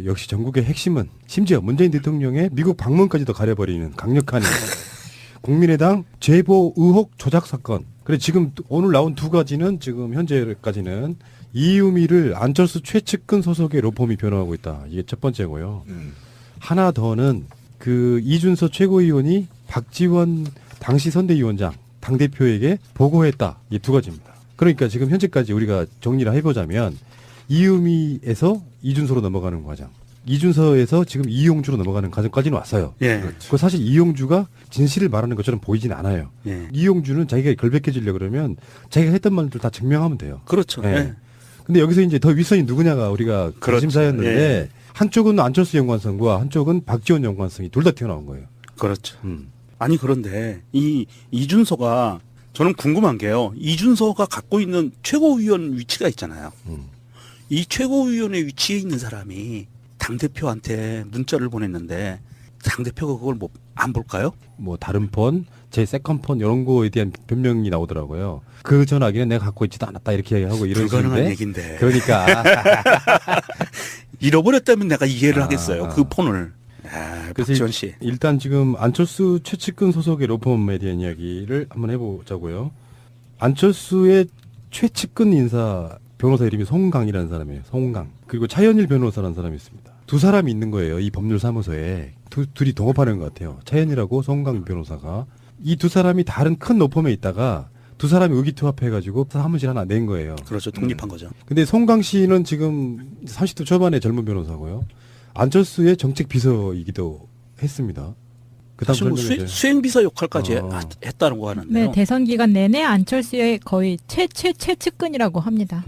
역시 전국의 핵심은 심지어 문재인 대통령의 미국 방문까지도 가려버리는 강력한 국민의당 제보 의혹 조작 사건. 그래 지금 오늘 나온 두 가지는 지금 현재까지는 이유미를 안철수 최측근 소속의 로펌이 변호하고 있다. 이게 첫 번째고요. 하나 더는 그 이준서 최고위원이 박지원 당시 선대위원장 당대표에게 보고했다. 이 두 가지입니다. 그러니까 지금 현재까지 우리가 정리를 해보자면 이유미에서 이준서로 넘어가는 과정, 이준서에서 지금 이용주로 넘어가는 과정까지는 왔어요. 예. 그 사실 이용주가 진실을 말하는 것처럼 보이진 않아요. 예. 이용주는 자기가 결백해지려고 그러면 자기가 했던 말들 다 증명하면 돼요. 그렇죠. 예. 예. 근데 여기서 이제 더 윗선이 누구냐가 우리가 그렇죠. 관심사였는데 예. 한쪽은 안철수 연관성과 한쪽은 박지원 연관성이 둘 다 튀어나온 거예요. 그렇죠. 아니 그런데 이 이준서가 저는 궁금한 게요. 이준서가 갖고 있는 최고위원 위치가 있잖아요. 이 최고위원의 위치에 있는 사람이 당대표한테 문자를 보냈는데 당대표가 그걸 뭐 안 볼까요? 뭐 다른 폰, 제 세컨 폰 이런 거에 대한 변명이 나오더라고요. 그 전화기는 내가 갖고 있지도 않았다 이렇게 하고 이런 불가능한 식인데 얘기인데. 그러니까 잃어버렸다면 내가 이해를 하겠어요. 그 폰을. 그래서 박지원 씨. 일단 지금 안철수 최측근 소속의 로펌에 대한 이야기를 한번 해보자고요. 안철수의 최측근 인사 변호사 이름이 송강이라는 사람이에요. 송강. 그리고 차현일 변호사라는 사람이 있습니다. 두 사람이 있는 거예요. 이 법률사무소에. 둘이 동업하는 것 같아요. 차현일하고 송강 변호사가. 이 두 사람이 다른 큰 로펌에 있다가 두 사람이 의기투합해가지고 사무실 하나 낸 거예요. 그렇죠. 독립한 거죠. 근데 송강 씨는 지금 30대 초반의 젊은 변호사고요. 안철수의 정책 비서이기도 했습니다. 그다음 사실 뭐 수행비서 역할까지 했다는 거 하는데요. 네, 대선 기간 내내 안철수의 거의 최측근이라고 합니다.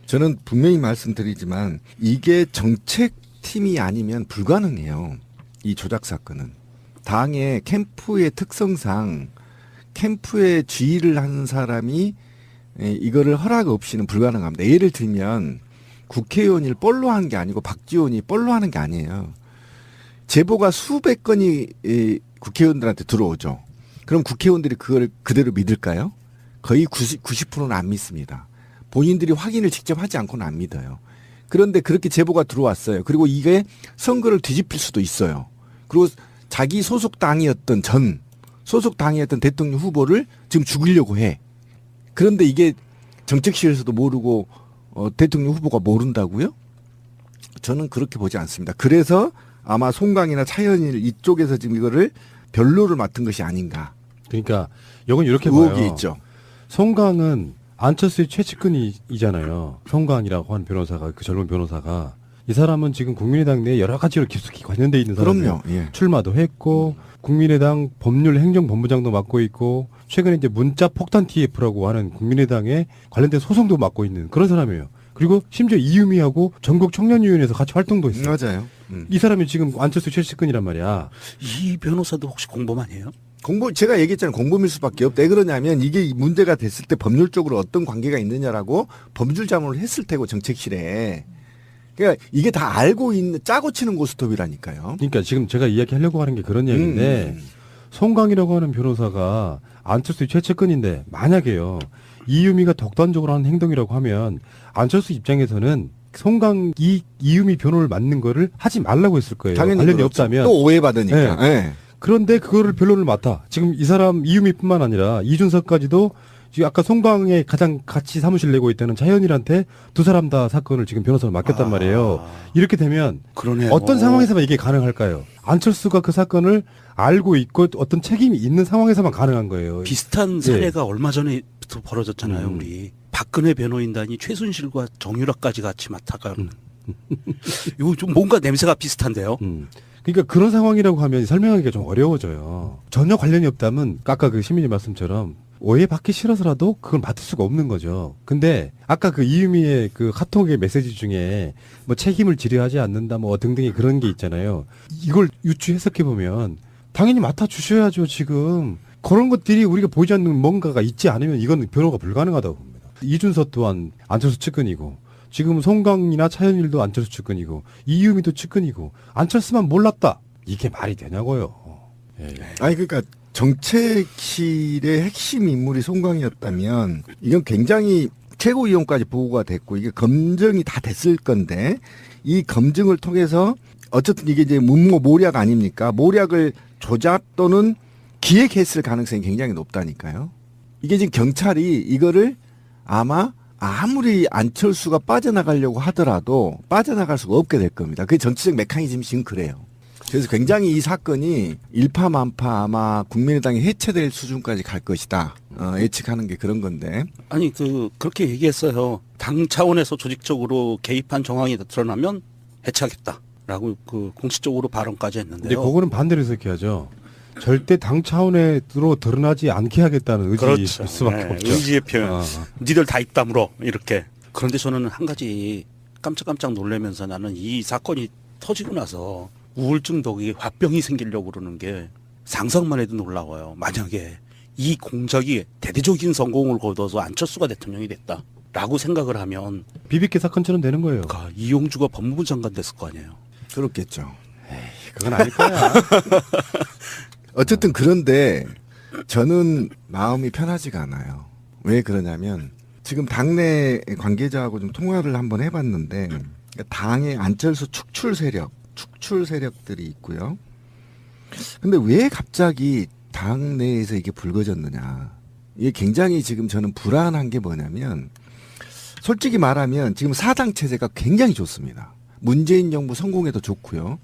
저는 분명히 말씀드리지만 이게 정책팀이 아니면 불가능해요. 이 조작 사건은. 당의 캠프의 특성상 캠프에 지휘를 하는 사람이 이거를 허락 없이는 불가능합니다. 예를 들면 국회의원을 뻘로 한 게 아니고 박지원이 뻘로 하는 게 아니에요. 제보가 수백 건이 국회의원들한테 들어오죠. 그럼 국회의원들이 그걸 그대로 믿을까요? 거의 90%는 안 믿습니다. 본인들이 확인을 직접 하지 않고는 안 믿어요. 그런데 그렇게 제보가 들어왔어요. 그리고 이게 선거를 뒤집힐 수도 있어요. 그리고 자기 소속 당이었던 대통령 후보를 지금 죽이려고 해. 그런데 이게 정책실에서도 모르고 대통령 후보가 모른다고요? 저는 그렇게 보지 않습니다. 그래서 아마 송강이나 차현일 이쪽에서 지금 이거를 변로를 맡은 것이 아닌가. 그러니까 이건 이렇게 의혹이 봐요. 있죠. 송강은 안철수의 최측근이잖아요. 송강이라고 하는 변호사가, 그 젊은 변호사가. 이 사람은 지금 국민의당 내에 여러 가지로 깊숙이 관련돼 있는 사람이에요. 그럼요. 예. 출마도 했고 국민의당 법률 행정본부장도 맡고 있고 최근에 이제 문자 폭탄 TF라고 하는 국민의당에 관련된 소송도 맡고 있는 그런 사람이에요. 그리고 심지어 이유미하고 전국 청년위원회에서 같이 활동도 했어요. 맞아요. 이 사람이 지금 안철수 최측근이란 말이야. 이 변호사도 혹시 공범아니에요? 제가 얘기했잖아요. 공범일 수밖에 없다. 왜 그러냐면 이게 문제가 됐을 때 법률적으로 어떤 관계가 있느냐라고 법률 자문을 했을 테고 정책실에. 그러니까 이게 다 알고 있는 짜고 치는 고스톱이라니까요. 그러니까 지금 제가 이야기하려고 하는 게 그런 얘기인데 송강이라고 하는 변호사가 안철수의 최측근인데 만약에요. 이유미가 독단적으로 하는 행동이라고 하면 안철수 입장에서는 송강이 이유미 변호를 맡는 거를 하지 말라고 했을 거예요. 당연히 관련이 그렇죠. 없다면. 또 오해받으니까. 네. 네. 그런데 그거를 변론을 맡아. 지금 이 사람 이유미뿐만 아니라 이준석까지도 지금 아까 송강에 가장 같이 사무실 내고 있다는 차현일한테 두 사람 다 사건을 지금 변호사를 맡겼단 말이에요. 이렇게 되면 그러네요. 어떤 상황에서만 이게 가능할까요? 안철수가 그 사건을 알고 있고 어떤 책임이 있는 상황에서만 가능한 거예요. 비슷한 사례가 얼마 전에부터 벌어졌잖아요. 우리 박근혜 변호인단이 최순실과 정유라까지 같이 맡아가. 이거 좀 뭔가 냄새가 비슷한데요. 그러니까 그런 상황이라고 하면 설명하기가 좀 어려워져요. 전혀 관련이 없다면 아까 그 시민의 말씀처럼 오해받기 싫어서라도 그걸 맡을 수가 없는 거죠. 근데 아까 그 이유미의 그 카톡의 메시지 중에 뭐 책임을 지려하지 않는다 뭐 등등의 그런 게 있잖아요. 이걸 유추 해석해 보면 당연히 맡아 주셔야죠. 지금 그런 것들이 우리가 보이지 않는 뭔가가 있지 않으면 이건 변호가 불가능하다고 봅니다. 이준서 또한 안철수 측근이고 지금 송강이나 차현일도 안철수 측근이고 이유미도 측근이고 안철수만 몰랐다. 이게 말이 되냐고요. 예. 아니 그러니까 정책실의 핵심 인물이 송강이었다면 이건 굉장히 최고위원까지 보고가 됐고 이게 검증이 다 됐을 건데 이 검증을 통해서 어쨌든 이게 이제 문모 모략 아닙니까? 모략을 조작 또는 기획했을 가능성이 굉장히 높다니까요. 이게 지금 경찰이 이거를 아마 아무리 안철수가 빠져나가려고 하더라도 빠져나갈 수가 없게 될 겁니다. 그게 정치적 메커니즘이 지금 그래요. 그래서 굉장히 이 사건이 일파만파 아마 국민의당이 해체될 수준까지 갈 것이다. 예측하는 게 그런 건데. 아니 그렇게 얘기했어요. 당 차원에서 조직적으로 개입한 정황이 드러나면 해체하겠다라고 그 공식적으로 발언까지 근데 했는데요. 그거는 반대로 해석해야죠. 절대 당 차원으로 드러나지 않게 하겠다는 의지일 그렇죠. 수밖에 네, 없죠. 의지의 표현. 어. 니들 다 입 다물어 이렇게. 그런데 저는 한 가지 깜짝깜짝 놀라면서 나는 이 사건이 터지고 나서 우울증 덕에 화병이 생기려고 그러는 게 상상만 해도 놀라워요. 만약에 이 공작이 대대적인 성공을 거둬서 안철수가 대통령이 됐다라고 생각을 하면 비비케 사건처럼 되는 거예요. 이용주가 법무부 장관 됐을 거 아니에요. 그렇겠죠. 그건 아닐 거야. 어쨌든 그런데 저는 마음이 편하지가 않아요. 왜 그러냐면 지금 당내 관계자하고 좀 통화를 한번 해봤는데 당의 안철수 축출 세력들이 있고요. 근데 왜 갑자기 당내에서 이게 불거졌느냐. 이게 굉장히 지금 저는 불안한 게 뭐냐면 솔직히 말하면 지금 사당 체제가 굉장히 좋습니다. 문재인 정부 성공에도 좋고요.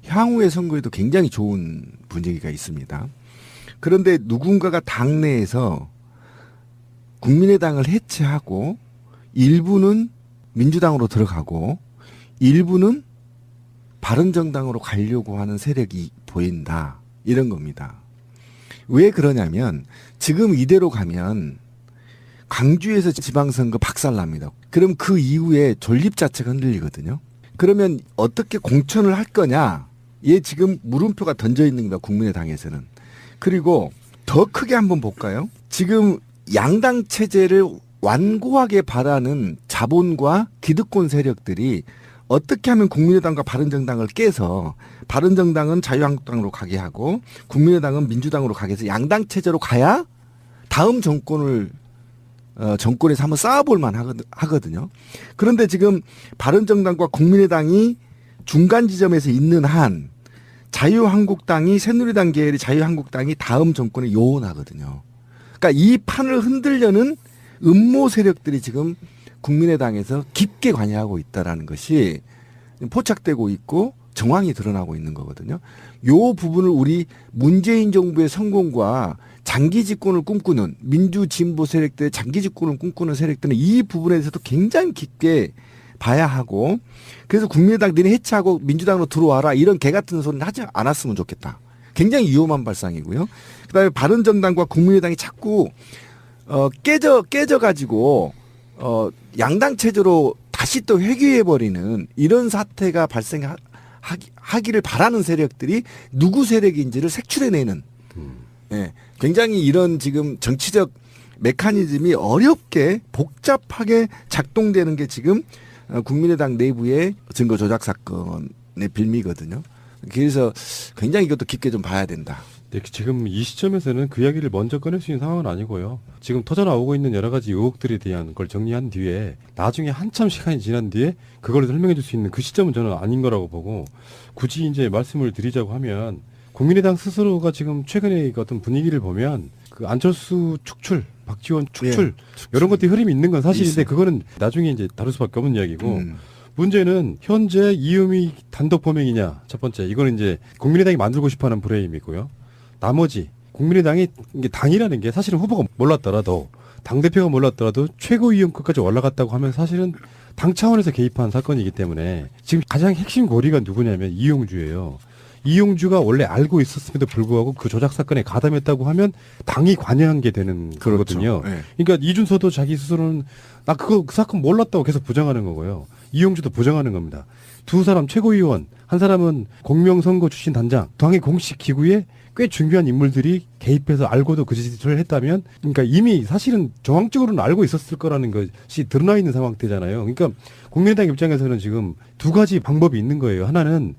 향후의 선거에도 굉장히 좋은 분위기가 있습니다. 그런데 누군가가 당내에서 국민의당을 해체하고 일부는 민주당으로 들어가고 일부는 바른정당으로 가려고 하는 세력이 보인다. 이런 겁니다. 왜 그러냐면 지금 이대로 가면 광주에서 지방선거 박살납니다. 그럼 그 이후에 존립 자체가 흔들리거든요. 그러면 어떻게 공천을 할 거냐? 얘 지금 물음표가 던져 있는 겁니다. 국민의당에서는. 그리고 더 크게 한번 볼까요? 지금 양당 체제를 완고하게 바라는 자본과 기득권 세력들이 어떻게 하면 국민의당과 바른정당을 깨서 바른정당은 자유한국당으로 가게 하고 국민의당은 민주당으로 가게 해서 양당 체제로 가야 다음 정권에서 한번 쌓아볼 만 하거든요. 그런데 지금 바른정당과 국민의당이 중간 지점에서 있는 한 자유한국당이 새누리당 계열의 자유한국당이 다음 정권에 요원하거든요. 그러니까 이 판을 흔들려는 음모 세력들이 지금 국민의당에서 깊게 관여하고 있다라는 것이 포착되고 있고 정황이 드러나고 있는 거거든요. 요 부분을 우리 문재인 정부의 성공과 장기 집권을 꿈꾸는 민주 진보 세력들의 장기 집권을 꿈꾸는 세력들은 이 부분에 대해서도 굉장히 깊게 봐야 하고 그래서 국민의당 너네 해체하고 민주당으로 들어와라 이런 개 같은 소리는 하지 않았으면 좋겠다. 굉장히 위험한 발상이고요. 그다음에 바른정당과 국민의당이 자꾸 깨져가지고 양당 체제로 다시 또 회귀해버리는 이런 사태가 발생하기를 바라는 세력들이 누구 세력인지를 색출해내는 예, 굉장히 이런 지금 정치적 메커니즘이 어렵게 복잡하게 작동되는 게 지금 국민의당 내부의 증거 조작 사건의 빌미거든요. 그래서 굉장히 이것도 깊게 좀 봐야 된다. 네, 지금 이 시점에서는 그 이야기를 먼저 꺼낼 수 있는 상황은 아니고요. 지금 터져나오고 있는 여러 가지 의혹들에 대한 걸 정리한 뒤에 나중에 한참 시간이 지난 뒤에 그걸 설명해 줄 수 있는 그 시점은 저는 아닌 거라고 보고 굳이 이제 말씀을 드리자고 하면 국민의당 스스로가 지금 최근에 어떤 분위기를 보면 그 안철수 축출, 박지원 축출 이런 것들이 흐름이 있는 건 사실인데 그거는 나중에 이제 다룰 수밖에 없는 이야기고 문제는 현재 이음이 단독 범행이냐 첫 번째 이거는 이제 국민의당이 만들고 싶어하는 프레임이고요. 나머지 국민의당이 이게 당이라는 게 사실은 후보가 몰랐더라도 당대표가 몰랐더라도 최고위원급까지 올라갔다고 하면 사실은 당 차원에서 개입한 사건이기 때문에 지금 가장 핵심 고리가 누구냐면 이용주예요. 이용주가 원래 알고 있었음에도 불구하고 그 조작 사건에 가담했다고 하면 당이 관여한 게 되는 거거든요. 네. 그러니까 이준서도 자기 스스로는 나 그 사건 몰랐다고 계속 부정하는 거고요. 이용주도 부정하는 겁니다. 두 사람 최고위원, 한 사람은 공명선거 출신 단장, 당의 공식 기구에 꽤 중요한 인물들이 개입해서 알고도 그 짓을 했다면, 그러니까 이미 사실은 정황적으로는 알고 있었을 거라는 것이 드러나 있는 상황대잖아요. 그러니까 국민의당 입장에서는 지금 두 가지 방법이 있는 거예요. 하나는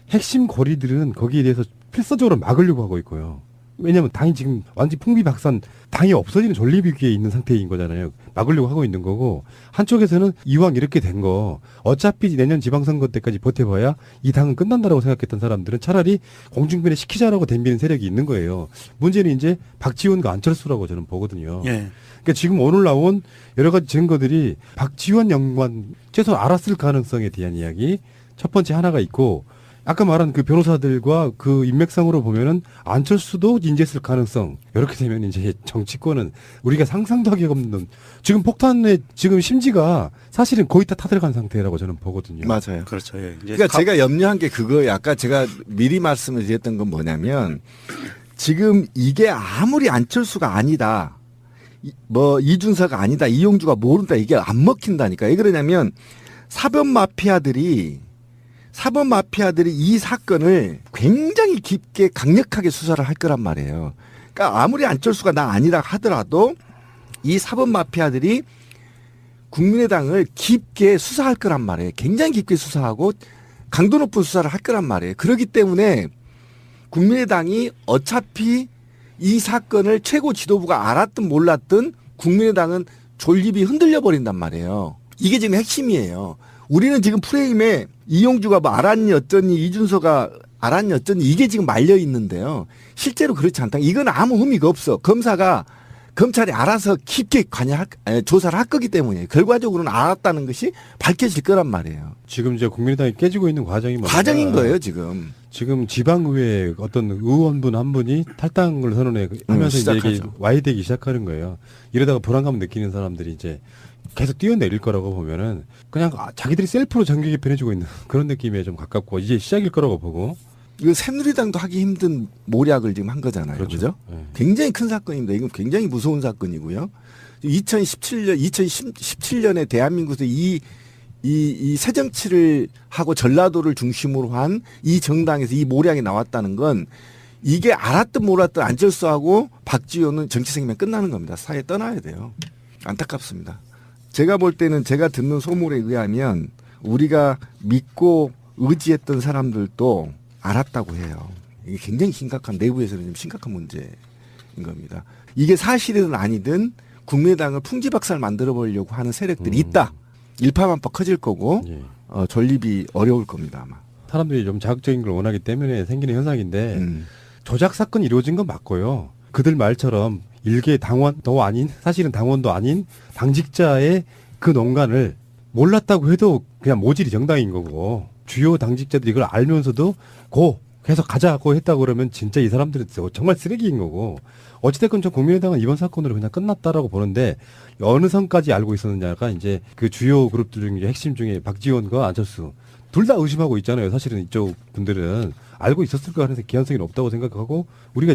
핵심 고리들은 거기에 대해서 필사적으로 막으려고 하고 있고요. 왜냐하면 당이 지금 완전 풍비박산, 당이 없어지는 존립위기에 있는 상태인 거잖아요. 막으려고 하고 있는 거고, 한쪽에서는 이왕 이렇게 된 거 어차피 내년 지방선거 때까지 버텨봐야 이 당은 끝난다라고 생각했던 사람들은 차라리 공중변에 시키자라고 덤비는 세력이 있는 거예요. 문제는 이제 박지원과 안철수라고 저는 보거든요. 예. 그러니까 지금 오늘 나온 여러 가지 증거들이 박지원 양반 최소한 알았을 가능성에 대한 이야기 첫 번째 하나가 있고, 아까 말한 그 변호사들과 그 인맥상으로 보면은 안철수도 인지했을 가능성. 이렇게 되면 이제 정치권은 우리가 상상도 하기 없는, 지금 폭탄의 지금 심지가 사실은 거의 다 타들어간 상태라고 저는 보거든요. 맞아요. 그렇죠. 예. 이제 그러니까 제가 염려한 게 그거예요. 아까 제가 미리 말씀을 드렸던 건 뭐냐면 지금 이게 아무리 안철수가 아니다, 뭐 이준서가 아니다, 이용주가 모른다, 이게 안 먹힌다니까. 왜 그러냐면 사법 마피아들이 이 사건을 굉장히 깊게 강력하게 수사를 할 거란 말이에요. 그러니까 아무리 안철수가 나 아니라 하더라도 이 사법 마피아들이 국민의당을 깊게 수사할 거란 말이에요. 굉장히 깊게 수사하고 강도 높은 수사를 할 거란 말이에요. 그렇기 때문에 국민의당이 어차피 이 사건을 최고 지도부가 알았든 몰랐든 국민의당은 존립이 흔들려 버린단 말이에요. 이게 지금 핵심이에요. 우리는 지금 프레임에 이용주가 뭐 알았니 어쩌니, 이준서가 알았니 어쩌니, 이게 지금 말려 있는데요. 실제로 그렇지 않다. 이건 아무 의미가 없어. 검찰이 알아서 깊게 조사를 할 거기 때문에 결과적으로는 알았다는 것이 밝혀질 거란 말이에요. 지금 이제 국민의당이 깨지고 있는 과정이 뭐냐? 과정인 거예요, 지금. 지금 지방의회 어떤 의원분 한 분이 탈당을 선언하면서 이제 이게 시작하죠. 와해되기 시작하는 거예요. 이러다가 불안감 느끼는 사람들이 이제 계속 뛰어내릴 거라고 보면은 그냥 자기들이 셀프로 정계 개편해주고 있는 그런 느낌에 좀 가깝고, 이제 시작일 거라고 보고. 이거 새누리당도 하기 힘든 모략을 지금 한 거잖아요. 그렇죠? 네. 굉장히 큰 사건입니다. 이건 굉장히 무서운 사건이고요. 2017년에 대한민국에서 이 새정치를 하고 전라도를 중심으로 한 이 정당에서 이 모략이 나왔다는 건 이게 알았든 몰랐든 안철수하고 박지원은 정치 생명 끝나는 겁니다. 사회 떠나야 돼요. 안타깝습니다. 제가 볼 때는 제가 듣는 소문에 의하면 우리가 믿고 의지했던 사람들도 알았다고 해요. 이게 굉장히 심각한, 내부에서는 좀 심각한 문제인 겁니다. 이게 사실이든 아니든 국민의당을 풍지박살 만들어 보려고 하는 세력들이 있다. 일파만파 커질 거고 예. 존립이 어려울 겁니다 아마. 사람들이 좀 자극적인 걸 원하기 때문에 생기는 현상인데 조작 사건이 이루어진 건 맞고요. 그들 말처럼 일개 당원도 아닌, 사실은 당원도 아닌 당직자의 그 농간을 몰랐다고 해도 그냥 모질이 정당인 거고, 주요 당직자들이 이걸 알면서도 계속 가자고 했다고 그러면 진짜 이 사람들은 정말 쓰레기인 거고, 어찌됐건 저 국민의당은 이번 사건으로 그냥 끝났다라고 보는데, 어느 선까지 알고 있었느냐가 이제 그 주요 그룹들 중에 핵심 중에 박지원과 안철수 둘 다 의심하고 있잖아요. 사실은 이쪽 분들은 알고 있었을 거 하는 기한성이 없다고 생각하고,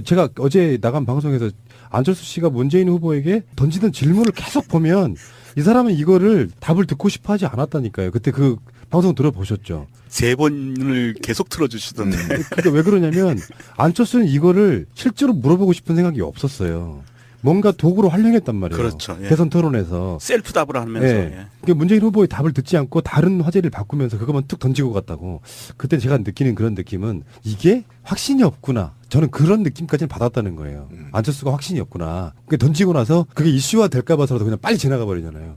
제가 어제 나간 방송에서 안철수 씨가 문재인 후보에게 던지던 질문을 계속 보면 이 사람은 이거를 답을 듣고 싶어 하지 않았다니까요. 그때 그 방송 들어보셨죠? 3번을 계속 틀어주시던데. 그러니까 왜 그러냐면 안철수는 이거를 실제로 물어보고 싶은 생각이 없었어요. 뭔가 도구로 활용했단 말이에요. 그렇죠. 예. 대선 토론에서. 셀프 답을 하면서. 예. 예. 그러니까 문재인 후보의 답을 듣지 않고 다른 화제를 바꾸면서 그것만 툭 던지고 갔다고. 그때 제가 느끼는 그런 느낌은 이게 확신이 없구나. 저는 그런 느낌까지는 받았다는 거예요. 안철수가 확신이 없구나. 그게 던지고 나서 그게 이슈화 될까 봐서라도 그냥 빨리 지나가 버리잖아요.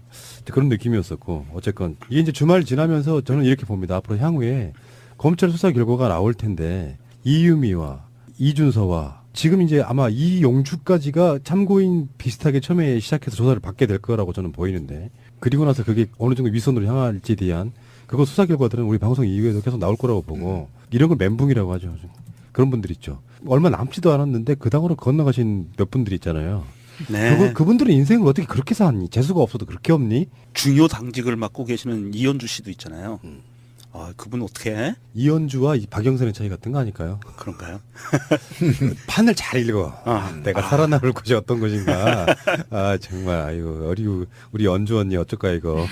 그런 느낌이었었고, 어쨌건 이게 이제 주말 지나면서 저는 이렇게 봅니다. 앞으로 향후에 검찰 수사 결과가 나올 텐데 이유미와 이준서와 지금 이제 아마 이용주까지가 참고인 비슷하게 처음에 시작해서 조사를 받게 될 거라고 저는 보이는데, 그리고 나서 그게 어느 정도 윗선으로 향할지에 대한 그거 수사 결과들은 우리 방송 이후에도 계속 나올 거라고 보고, 이런 걸 멘붕이라고 하죠. 그런 분들 있죠. 얼마 남지도 않았는데 그 당으로 건너가신 몇 분들 있잖아요. 네. 그분들은 인생을 어떻게 그렇게 사니? 재수가 없어도 그렇게 없니? 중요 당직을 맡고 계시는 이현주 씨도 있잖아요. 아, 그분 어떻게 해? 이현주와 이 박영선의 차이 같은 거 아닐까요? 그런가요? 판을 잘 읽어. 내가 살아남을 곳이 어떤 곳인가. 아, 정말, 아이고, 우리 연주 언니 어쩔까, 이거.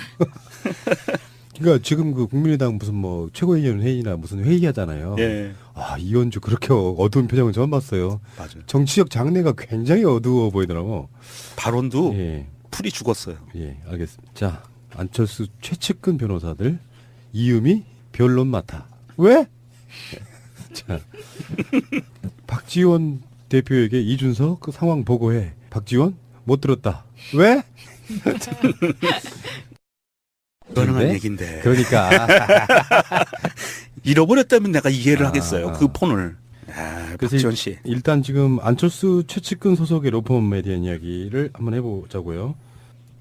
그러니까 지금 그 국민의당 무슨 뭐 최고위원 회의나 무슨 회의하잖아요. 예. 아, 이현주 그렇게 어두운 표정은 처음 봤어요. 맞아요. 정치적 장래가 굉장히 어두워 보이더라고. 발언도 예, 풀이 죽었어요. 예, 알겠습니다. 자, 안철수 최측근 변호사들 이음이 변론 맡아. 왜? 자, 박지원 대표에게 이준석 그 상황 보고해. 박지원 못 들었다. 왜? 가능한 근데? 얘긴데. 그러니까 잃어버렸다면 내가 이해를 아. 하겠어요. 그 폰을. 그래서 박지원 씨. 일단 지금 안철수 최측근 소속의 로펌에 대한 이야기를 한번 해보자고요.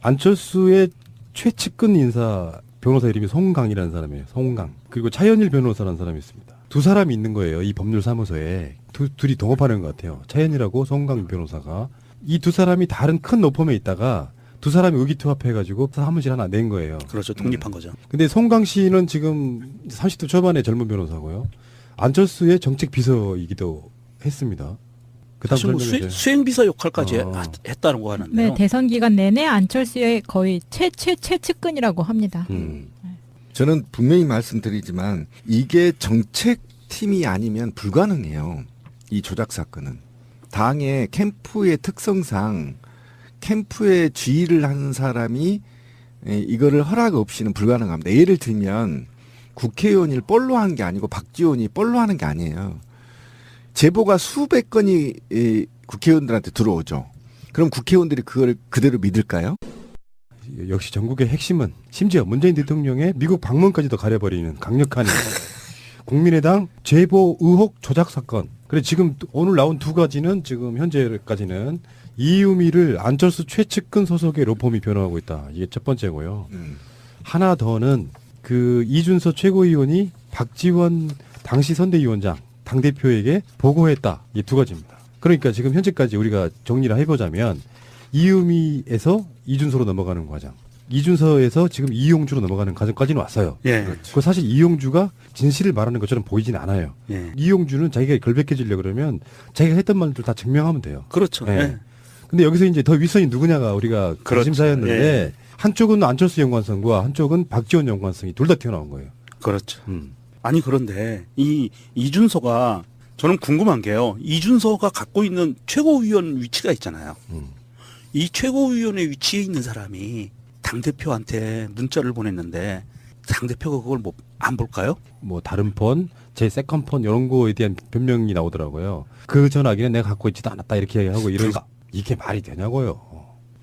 안철수의 최측근 인사 변호사 이름이 송강이라는 사람이에요. 송강. 그리고 차현일 변호사라는 사람이 있습니다. 두 사람이 있는 거예요. 이 법률사무소에. 둘이 동업하는 것 같아요. 차현일하고 송강 변호사가. 이 두 사람이 다른 큰 로펌에 있다가 두 사람이 의기투합해가지고 사무실 하나 낸 거예요. 그렇죠. 독립한 거죠. 근데 송강 씨는 지금 30대 초반의 젊은 변호사고요. 안철수의 정책 비서이기도 했습니다. 그다음 사실 뭐 설명해 주세요. 수행비서 역할까지 어. 했다는 거 하는데요. 네, 대선 기간 내내 안철수의 거의 최측근이라고 합니다. 저는 분명히 말씀드리지만 이게 정책팀이 아니면 불가능해요. 이 조작 사건은. 당의 캠프의 특성상 캠프에 지휘를 하는 사람이 이거를 허락 없이는 불가능합니다. 예를 들면 국회의원을 뻘로 한 게 아니고 박지원이 뻘로 하는 게 아니에요. 제보가 수백 건이 국회의원들한테 들어오죠. 그럼 국회의원들이 그걸 그대로 믿을까요? 역시 전국의 핵심은 심지어 문재인 대통령의 미국 방문까지도 가려버리는 강력한 국민의당 제보 의혹 조작 사건. 그래 지금 오늘 나온 두 가지는 지금 현재까지는 이유미를 안철수 최측근 소속의 로펌이 변호하고 있다. 이게 첫 번째고요. 하나 더는 그 이준석 최고위원이 박지원 당시 선대위원장 당대표에게 보고했다. 이 두 가지입니다. 그러니까 지금 현재까지 우리가 정리를 해보자면 이유미에서 이준서로 넘어가는 과정, 이준서에서 지금 이용주로 넘어가는 과정까지는 왔어요. 예. 그 사실 이용주가 진실을 말하는 것처럼 보이진 않아요. 예. 이용주는 자기가 결백해지려고 그러면 자기가 했던 말들 다 증명하면 돼요. 그렇죠. 예. 예. 근데 여기서 이제 더 윗선이 누구냐가 우리가 그렇죠. 관심사였는데 예. 한쪽은 안철수 연관성과 한쪽은 박지원 연관성이 둘 다 튀어나온 거예요. 그렇죠. 아니 그런데 이 이준서가 저는 궁금한 게요. 이준서가 갖고 있는 최고위원 위치가 있잖아요. 이 최고위원의 위치에 있는 사람이 당대표한테 문자를 보냈는데 당대표가 그걸 뭐 안 볼까요? 뭐 다른 폰, 제 세컨 폰 이런 거에 대한 변명이 나오더라고요. 그 전화기는 내가 갖고 있지도 않았다 이렇게 얘기하고 이러니까 이게 말이 되냐고요.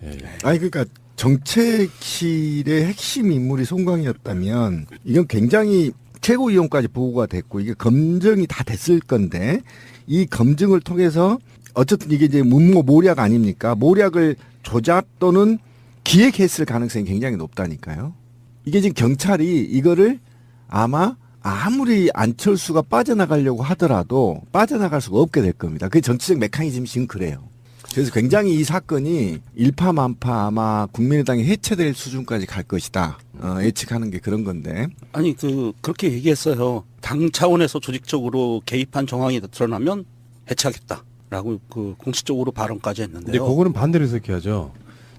예, 예. 아니 그러니까 정책실의 핵심 인물이 송강이었다면 이건 굉장히 최고위원까지 보고가 됐고 이게 검증이 다 됐을 건데 이 검증을 통해서 어쨌든 이게 이제 모략 아닙니까? 모략을 조작 또는 기획했을 가능성이 굉장히 높다니까요. 이게 지금 경찰이 이거를 아마 아무리 안철수가 빠져나가려고 하더라도 빠져나갈 수가 없게 될 겁니다. 그게 정치적 메커니즘이 지금 그래요. 그래서 굉장히 이 사건이 일파만파 아마 국민의당이 해체될 수준까지 갈 것이다. 예측하는 게 그런 건데. 아니 그렇게 얘기했어요. 당 차원에서 조직적으로 개입한 정황이 드러나면 해체하겠다라고 그 공식적으로 발언까지 했는데요. 근데 그거는 반대로 해석해야죠.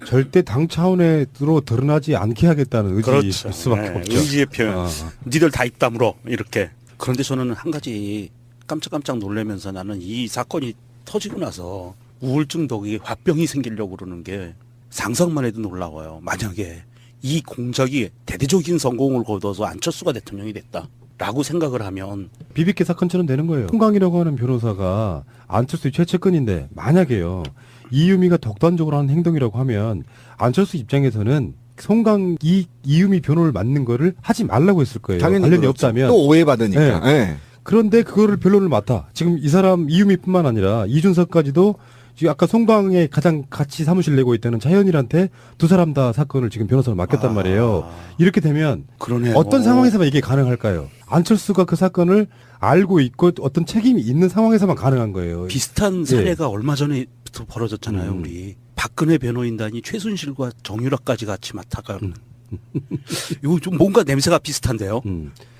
절대 당 차원으로 드러나지 않게 하겠다는 의지일 그렇죠. 수밖에 네, 없죠. 의지의 표현. 어. 니들 다 입 다물어 이렇게. 그런데 저는 한 가지 깜짝깜짝 놀라면서 나는 이 사건이 터지고 나서 우울증 덕에 화병이 생기려고 그러는 게 상상만 해도 놀라워요. 만약에 이 공작이 대대적인 성공을 거둬서 안철수가 대통령이 됐다라고 생각을 하면 비비케 사건처럼 되는 거예요. 송강이라고 하는 변호사가 안철수의 최측근인데 만약에요. 이유미가 독단적으로 하는 행동이라고 하면 안철수 입장에서는 송강 이유미 변호를 맡는 거를 하지 말라고 했을 거예요. 당연히 관련이 그렇죠. 없다면. 또 오해받으니까. 네. 예. 그런데 그거를 변론을 맡아. 지금 이 사람 이유미뿐만 아니라 이준석까지도 지금 아까 송강에 가장 같이 사무실 내고 있다는 차현일한테 두 사람 다 사건을 지금 변호사로 맡겼단 말이에요. 이렇게 되면 그러네요. 어떤 상황에서만 이게 가능할까요? 안철수가 그 사건을 알고 있고 어떤 책임이 있는 상황에서만 가능한 거예요. 비슷한 사례가 얼마 전에부터 벌어졌잖아요. 우리 박근혜 변호인단이 최순실과 정유라까지 같이 맡아가는. 이거 좀 뭔가 냄새가 비슷한데요.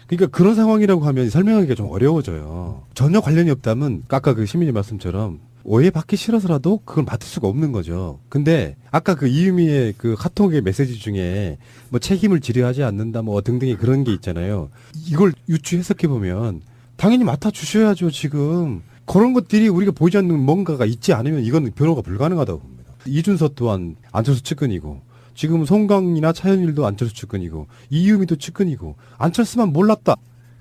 그러니까 그런 상황이라고 하면 설명하기가 좀 어려워져요. 전혀 관련이 없다면 아까 그 시민의 말씀처럼 오해받기 싫어서라도 그걸 맡을 수가 없는 거죠. 근데 아까 그 이유미의 그 카톡의 메시지 중에 뭐 책임을 지려하지 않는다 뭐 등등의 그런 게 있잖아요. 이걸 유추 해석해 보면 당연히 맡아 주셔야죠. 지금 그런 것들이 우리가 보이지 않는 뭔가가 있지 않으면 이건 변호가 불가능하다고 봅니다. 이준서 또한 안철수 측근이고 지금 송강이나 차현일도 안철수 측근이고 이유미도 측근이고 안철수만 몰랐다.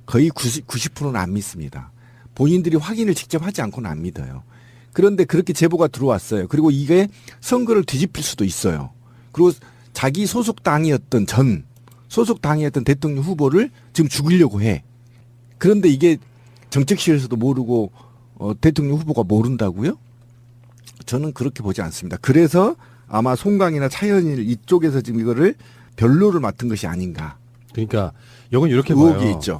거의 90%는 안 믿습니다. 본인들이 확인을 직접 하지 않고는 안 믿어요. 그런데 그렇게 제보가 들어왔어요. 그리고 이게 선거를 뒤집힐 수도 있어요. 그리고 자기 소속 당이었던 대통령 후보를 지금 죽이려고 해. 그런데 이게 정책실에서도 모르고 대통령 후보가 모른다고요? 저는 그렇게 보지 않습니다. 그래서 아마 송강이나 차현일 이쪽에서 지금 이거를 변로를 맡은 것이 아닌가. 그러니까 이건 이렇게 의혹이 봐요. 있죠.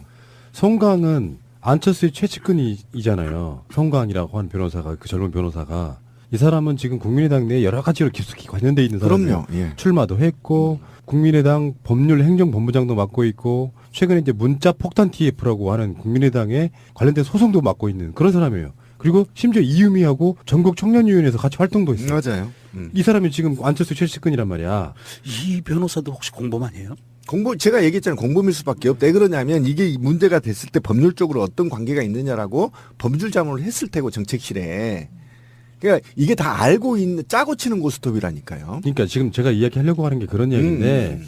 송강은 안철수의 최측근이잖아요. 송강이라고 하는 변호사가, 그 젊은 변호사가. 이 사람은 지금 국민의당 내에 여러 가지로 깊숙이 관련돼 있는 사람이에요. 그럼요. 예. 출마도 했고 국민의당 법률 행정본부장도 맡고 있고 최근에 이제 문자 폭탄 TF라고 하는 국민의당에 관련된 소송도 맡고 있는 그런 사람이에요. 그리고 심지어 이유미하고 전국 청년위원회에서 같이 활동도 했어요. 맞아요. 이 사람이 지금 안철수 최측근이란 말이야. 이 변호사도 혹시 공범아니에요? 제가 얘기했잖아요. 공범일 수밖에 없다. 왜 그러냐면 이게 문제가 됐을 때 법률적으로 어떤 관계가 있느냐라고 범죄 자문을 했을 테고 정책실에. 그러니까 이게 다 알고 있는 짜고 치는 고스톱이라니까요. 그러니까 지금 제가 이야기하려고 하는 게 그런 얘기인데